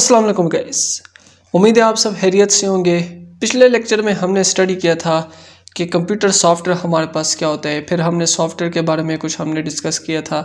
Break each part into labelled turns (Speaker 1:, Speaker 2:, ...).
Speaker 1: अस्सलाम वालेकुम गाइस, उम्मीद है आप सब खैरियत से होंगे। पिछले लेक्चर में हमने स्टडी किया था कि कंप्यूटर सॉफ्टवेयर हमारे पास क्या होता है। फिर हमने सॉफ्टवेयर के बारे में कुछ हमने डिस्कस किया था।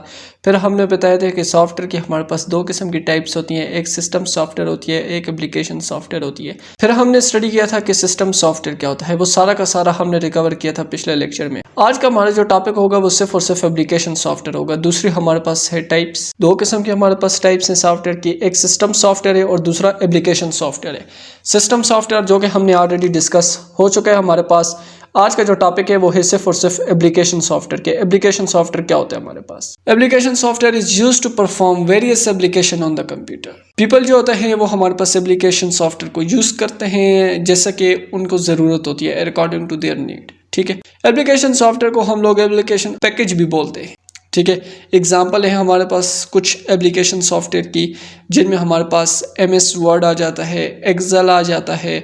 Speaker 1: फिर हमने बताया था कि सॉफ्टवेयर की हमारे पास दो किस्म की टाइप्स होती हैं, एक सिस्टम सॉफ्टवेयर होती है, एक एप्लीकेशन सॉफ्टवेयर होती है। फिर हमने स्टडी किया था कि सिस्टम सॉफ्टवेयर क्या होता है, वो सारा का सारा हमने रिकवर किया था पिछले लेक्चर में। आज का हमारा जो टॉपिक होगा वो सिर्फ और सिर्फ एप्लीकेशन सॉफ्टवेयर होगा। दूसरी हमारे पास है टाइप्स, दो किस्म के हमारे पास टाइप्स हैं सॉफ्टवेयर की, एक सिस्टम सॉफ्टवेयर है और दूसरा एप्लीकेशन सॉफ्टवेयर है। सिस्टम सॉफ्टवेयर जो कि हमने ऑलरेडी डिस्कस हो चुका है हमारे पास। आज का जो टॉपिक है वो है सिर्फ और सिर्फ एप्लीकेशन सॉफ्टवेयर के। एप्लीकेशन सॉफ्टवेयर क्या होता है हमारे पास? Application software is used to perform various application on the computer. People जो होते हैं वो हमारे पास एप्लीकेशन सॉफ्टवेयर को यूज करते हैं जैसा कि उनको जरूरत होती है, अकॉर्डिंग टू देयर नीड। ठीक है, एप्लीकेशन सॉफ्टवेयर को हम लोग एप्लीकेशन पैकेज भी बोलते हैं। ठीक है, एग्जाम्पल है हमारे पास कुछ एप्लीकेशन सॉफ्टवेयर की जिनमें हमारे पास MS वर्ड आ जाता है, एक्सेल आ जाता है,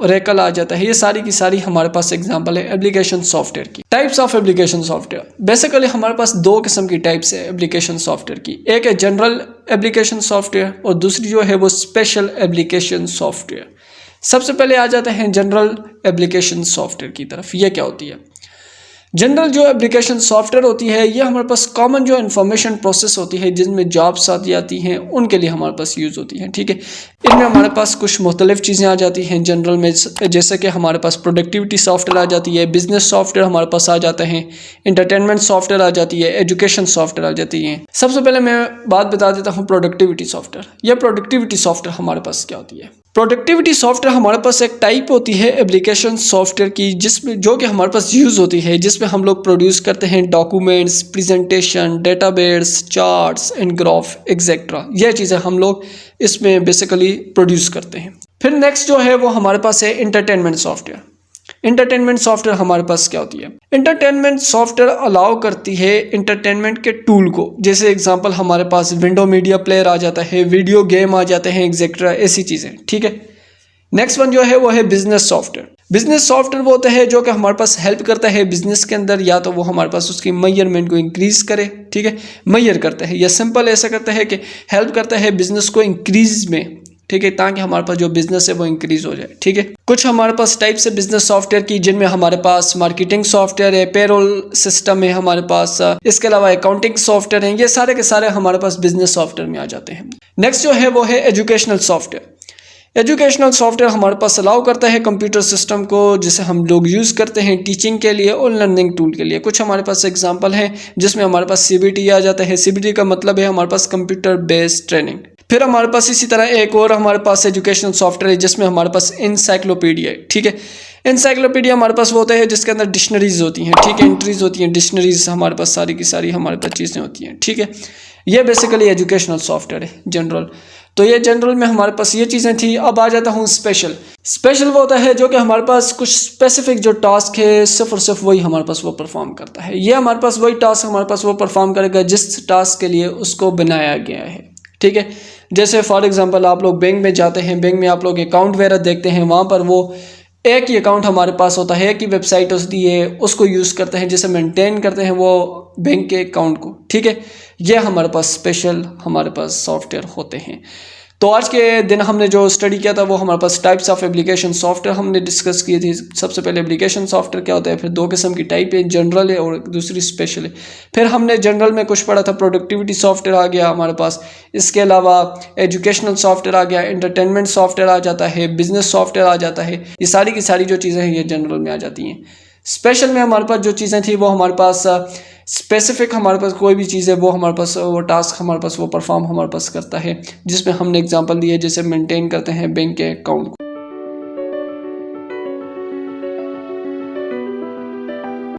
Speaker 1: ओरेकल आ जाता है। ये सारी की सारी हमारे पास एग्जांपल है एप्लीकेशन सॉफ्टवेयर की। Types of application software, basically हमारे पास दो किस्म की टाइप्स है एप्लीकेशन सॉफ्टवेयर की। एक है जनरल एप्लीकेशन सॉफ्टवेयर और दूसरी जो है वो स्पेशल एप्लीकेशन सॉफ्टवेयर। सबसे पहले आ जाते हैं जनरल एप्लीकेशन सॉफ्टवेयर की तरफ। ये क्या होती है? जनरल जो एप्लीकेशन सॉफ्टवेयर होती है ये हमारे पास कॉमन जो इन्फॉर्मेशन प्रोसेस होती है जिनमें जॉब्स आती आती हैं उनके लिए हमारे पास यूज़ होती हैं। ठीक है, इनमें हमारे पास कुछ मुख्तलिफ चीज़ें आ जाती हैं जनरल में, जैसे कि हमारे पास प्रोडक्टिविटी सॉफ्टवेयर आ जाती है, बिजनेस सॉफ्टवेयर हमारे पास आ जाते हैं, इंटरटेनमेंट सॉफ्टवेयर आ जाती है, एजुकेशन सॉफ्टवेयर आ जाती हैं। सबसे पहले मैं बात बता देता हूँ प्रोडक्टिविटी सॉफ्टवेयर। यह प्रोडक्टिविटी सॉफ्टवेयर हमारे पास क्या होती है? प्रोडक्टिविटी सॉफ्टवेयर हमारे पास एक टाइप होती है एप्लीकेशन सॉफ्टवेयर की जिसमें जो कि हमारे पास यूज़ होती है, जिसमें हम लोग प्रोड्यूस करते हैं documents, presentation, database, charts and graph etcetera. यह चीज़ें हम लोग इसमें बेसिकली प्रोड्यूस करते हैं। फिर नेक्स्ट जो है वो हमारे पास है इंटरटेनमेंट सॉफ्टवेयर। इंटरटेनमेंट सॉफ्टवेयर हमारे पास क्या होती है? इंटरटेनमेंट सॉफ्टवेयर अलाउ करती है इंटरटेनमेंट के टूल को, जैसे एग्जांपल हमारे पास विंडो मीडिया प्लेयर आ जाता है, वीडियो गेम आ जाते हैं एक्सेट्रा, ऐसी चीज़ें। ठीक है, नेक्स्ट वन जो है वो है बिजनेस सॉफ्टवेयर। बिजनेस सॉफ्टवेयर वो होता है जो कि हमारे पास हेल्प करता है बिजनेस के अंदर, या तो वो हमारे पास उसकी मेजरमेंट को इंक्रीज करे। ठीक है, मेजर करता है या सिंपल ऐसा करता है कि हेल्प करता है बिजनेस को इंक्रीज में। ठीक है, ताकि हमारे पास जो बिजनेस है वो इंक्रीज हो जाए। ठीक है, कुछ हमारे पास टाइप्स है बिजनेस सॉफ्टवेयर की जिनमें हमारे पास मार्केटिंग सॉफ्टवेयर है, पेरोल सिस्टम है हमारे पास, इसके अलावा अकाउंटिंग सॉफ्टवेयर है। ये सारे के सारे हमारे पास बिजनेस सॉफ्टवेयर में आ जाते हैं। नेक्स्ट जो है वो है एजुकेशनल सॉफ्टवेयर। एजुकेशनल सॉफ्टवेयर हमारे पास अलाउ करता है कंप्यूटर सिस्टम को जिसे हम लोग यूज़ करते हैं टीचिंग के लिए और लर्निंग टूल के लिए। कुछ हमारे पास एग्जांपल हैं जिसमें हमारे पास CBT आ जाता है। CBT का मतलब है हमारे पास कंप्यूटर बेस्ड ट्रेनिंग। फिर हमारे पास इसी तरह एक और हमारे पास एजुकेशनल सॉफ्टवेयर है जिसमें हमारे पास इंसाइक्लोपीडिया है। ठीक है, इंसाइक्लोपीडिया हमारे पास वो होता है जिसके अंदर डिक्शनरीज होती हैं। ठीक है, एंट्रीज होती हैं, डिक्शनरीज हमारे पास सारी की सारी हमारे पास चीज़ें होती हैं। ठीक है, ये बेसिकली एजुकेशनल सॉफ्टवेयर है जनरल। तो ये जनरल में हमारे पास ये चीज़ें थी। अब आ जाता हूँ स्पेशल। स्पेशल वो होता है जो कि हमारे पास कुछ स्पेसिफिक जो टास्क है सिर्फ और सिर्फ वही हमारे पास वो परफॉर्म करता है। ये हमारे पास वही टास्क हमारे पास वो परफॉर्म करेगा जिस टास्क के लिए उसको बनाया गया है। ठीक है, जैसे फॉर एग्जांपल आप लोग बैंक में जाते हैं, बैंक में आप लोग अकाउंट वगैरह देखते हैं, वहाँ पर वो एक ही अकाउंट हमारे पास होता है, एक ही वेबसाइट होती है, उसको यूज़ करते हैं, जिसे मेंटेन करते हैं वो बैंक के अकाउंट को। ठीक है, ये हमारे पास स्पेशल हमारे पास सॉफ्टवेयर होते हैं। तो आज के दिन हमने जो स्टडी किया था वो हमारे पास टाइप्स ऑफ एप्लीकेशन सॉफ्टवेयर हमने डिस्कस की थी। सबसे पहले एप्लीकेशन सॉफ्टवेयर क्या होता है, फिर दो किस्म की टाइप है, जनरल है और दूसरी स्पेशल है। फिर हमने जनरल में कुछ पढ़ा था, प्रोडक्टिविटी सॉफ्टवेयर आ गया हमारे पास, इसके अलावा एजुकेशनल सॉफ्टवेयर आ गया, एंटरटेनमेंट सॉफ्टवेयर आ जाता है, बिजनेस सॉफ्टवेयर आ जाता है। ये सारी की सारी जो चीज़ें हैं ये जनरल में आ जाती हैं। स्पेशल में हमारे पास जो चीज़ें थी वो हमारे पास स्पेसिफिक, हमारे पास कोई भी चीज़ है वो हमारे पास वो टास्क हमारे पास वो परफॉर्म हमारे पास करता है, जिसमें हमने एग्जांपल दिए जैसे मेंटेन करते हैं बैंक के अकाउंट को।